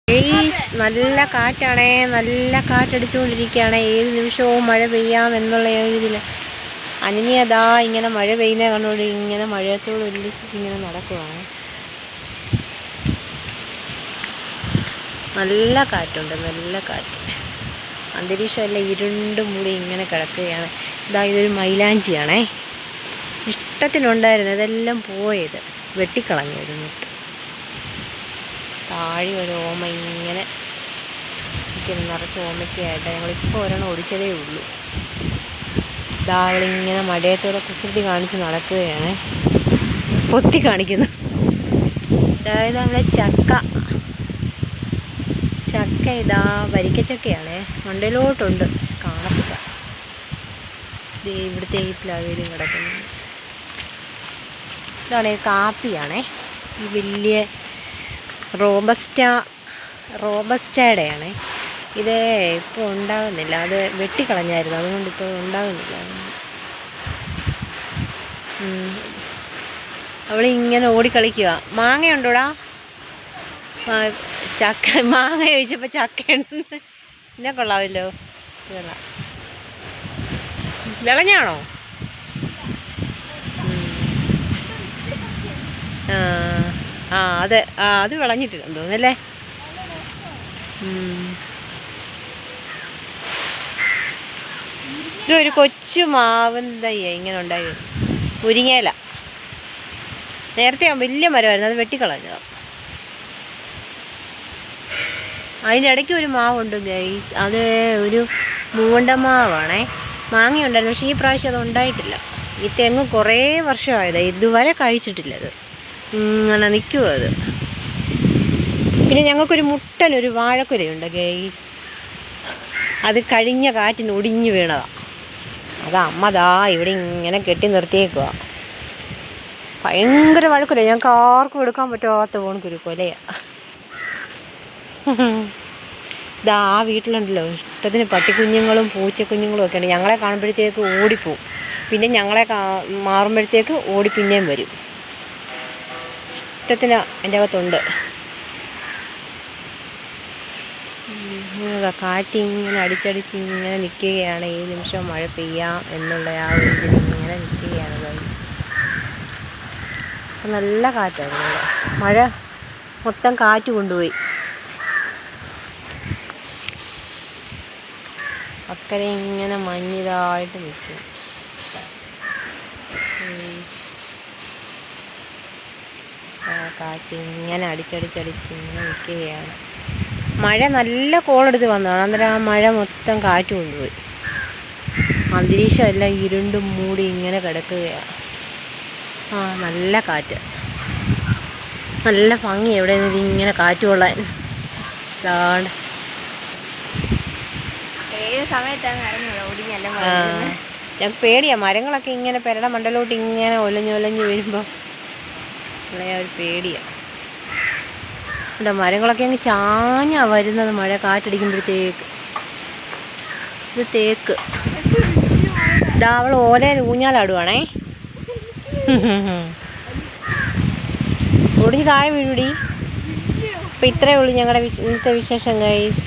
നല്ല കാറ്റാണേ, നല്ല കാറ്റടിച്ചുകൊണ്ടിരിക്കുകയാണ്. ഏത് നിമിഷവും മഴ പെയ്യാമെന്നുള്ള ഇതിൽ അനന്യതാ ഇങ്ങനെ മഴ പെയ്യുന്ന കണ്ടുകൊണ്ട് ഇങ്ങനെ മഴയത്തോട് ഉല്ലസിച്ച് ഇങ്ങനെ നടക്കുവാണ്. നല്ല കാറ്റുണ്ട്, നല്ല കാറ്റ്. അന്തരീക്ഷമെല്ലാം ഇരുണ്ട് മൂടി ഇങ്ങനെ കിടക്കുകയാണ്. ഇതൊരു മൈലാഞ്ചിയാണേ, ഇഷ്ടത്തിനുണ്ടായിരുന്നു, ഇതെല്ലാം പോയത് വെട്ടിക്കളഞ്ഞിരുന്നു. താഴെ ഒരു ഓമ ഇങ്ങനെ നിറച്ച് ഓമയ്ക്കായിട്ട് ഞങ്ങളിപ്പോൾ ഒരെണ്ണം ഒടിച്ചതേ ഉള്ളൂ. അവളിങ്ങനെ മഴയത്തോടെ കുസൃതി കാണിച്ച് നടക്കുകയാണ്, പൊത്തി കാണിക്കുന്നു. അതായത് നമ്മളെ ചക്ക ഇതാ വരിക്കച്ചക്കയാണേ, മണ്ടയിലോട്ടുണ്ട്, പക്ഷെ കാണത്തില്ല. ഇവിടുത്തെ ഈ പ്ലാവിലും കിടക്കുന്നത് ഇതാണ് കാപ്പിയാണേ. ഈ വലിയ റോബസ്റ്റയുടെയാണ്. ഇത് ഇപ്പോൾ ഉണ്ടാകുന്നില്ല, അത് വെട്ടിക്കളഞ്ഞായിരുന്നു, അതുകൊണ്ട് ഇപ്പോൾ ഉണ്ടാകുന്നില്ല. അവളിങ്ങനെ ഓടിക്കളിക്കുക. മാങ്ങയുണ്ടോടാ? ചക്ക മാങ്ങ ചോദിച്ചപ്പോൾ ചക്കയുണ്ട്. പിന്നെ കൊള്ളാമല്ലോ, കൊള്ളാം. വിളഞ്ഞാണോ? അത് വിളഞ്ഞിട്ടില്ലെന്ന് തോന്നുന്നല്ലേ. ഇതൊരു കൊച്ചു മാവൻ തയ്യ ഇങ്ങനെ ഉണ്ടായി, മുരിങ്ങയില. നേരത്തെ വലിയ മരമായിരുന്നു, അത് വെട്ടിക്കളഞ്ഞതാണ്. അതിൻ്റെ ഇടയ്ക്ക് ഒരു മാവുണ്ട് ഗൈസ്, അത് ഒരു മൂവണ്ടമാവാണേ. മാങ്ങയുണ്ടായിരുന്നു, പക്ഷേ ഈ പ്രാവശ്യം അത് ഉണ്ടായിട്ടില്ല. ഈ തെങ്ങ് കുറേ വർഷമായത്, ഇതുവരെ കഴിച്ചിട്ടില്ല. അത് ഇങ്ങനെ നിൽക്കുമോ അത്. പിന്നെ ഞങ്ങൾക്കൊരു മുട്ടനൊരു വാഴക്കുലയുണ്ട് ഗൈസ്, അത് കഴിഞ്ഞ കാറ്റിന് ഒടിഞ്ഞു വീണതാണ്. അത് അമ്മതാ ഇവിടെ ഇങ്ങനെ കെട്ടി നിർത്തിയേക്കുക. ഭയങ്കര വഴക്കുല, ഞങ്ങൾക്ക് ആർക്കും എടുക്കാൻ പറ്റാത്ത പോണക്കൊരു കൊലയാണ്. ഇതാ ആ വീട്ടിലുണ്ടല്ലോ ഇഷ്ടത്തിന് പട്ടിക്കുഞ്ഞുങ്ങളും പൂച്ചക്കുഞ്ഞുങ്ങളും ഒക്കെ ഉണ്ട്. ഞങ്ങളെ കാണുമ്പോഴത്തേക്ക് ഓടിപ്പോവും, പിന്നെ ഞങ്ങളെ മാറുമ്പോഴത്തേക്ക് ഓടി പിന്നെയും വരും. ഇഷ്ടത്തിന് എൻ്റെ അകത്തുണ്ട്. കാറ്റിങ്ങനെ അടിച്ചടിച്ച് ഇങ്ങനെ നിൽക്കുകയാണ്. ഈ നിമിഷം മഴ പെയ്യാം എന്നുള്ള ആ ഒരു ഇതിൽ ഇങ്ങനെ നിൽക്കുകയാണ്. നല്ല കാറ്റായിരുന്നു, മഴ മൊത്തം കാറ്റ് കൊണ്ടുപോയി. അക്കരെ ഇങ്ങനെ മഞ്ഞിതായിട്ട് നിൽക്കും. കാറ്റ് ഇങ്ങനെ അടിച്ചടിച്ചടിച്ച് ഇങ്ങനെ നിൽക്കുകയാണ്. മഴ നല്ല കോളെടുത്ത് വന്നതാണ്, അന്നേരം ആ മഴ മൊത്തം കാറ്റ് കൊണ്ടുപോയി. അന്തരീക്ഷം എല്ലാം ഇരുണ്ടും മൂടി ഇങ്ങനെ കിടക്കുകയാണ്. നല്ല കാറ്റ്, നല്ല ഭംഗി. എവിടെ നിന്ന് ഇങ്ങനെ കാറ്റ് കൊള്ളാൻ. അതാണ് ഏത് സമയത്താണ് ഓടിഞ്ഞല്ല. ഞങ്ങൾക്ക് പേടിയാണ്, മരങ്ങളൊക്കെ ഇങ്ങനെ പെരട മണ്ടലോട്ട് ഇങ്ങനെ ഒലഞ്ഞൊലഞ്ഞ് വരുമ്പോൾ ഉള്ള ഒരു പേടിയാണ്. ഇവിടെ മരങ്ങളൊക്കെ അങ്ങ് ചാഞ്ഞാ വരുന്നത് മഴ കാറ്റടിക്കുമ്പോഴത്തേക്ക്. ഇത് തേക്ക്. ഇതാ അവൾ ഓലയിൽ ഊഞ്ഞാലാടുവാണേ. ഒടിഞ്ഞ് താഴെ വീഴുടി. അപ്പം ഇത്രയേ ഉള്ളൂ ഞങ്ങളുടെ ഇന്നത്തെ വിശേഷം ഗൈസ്.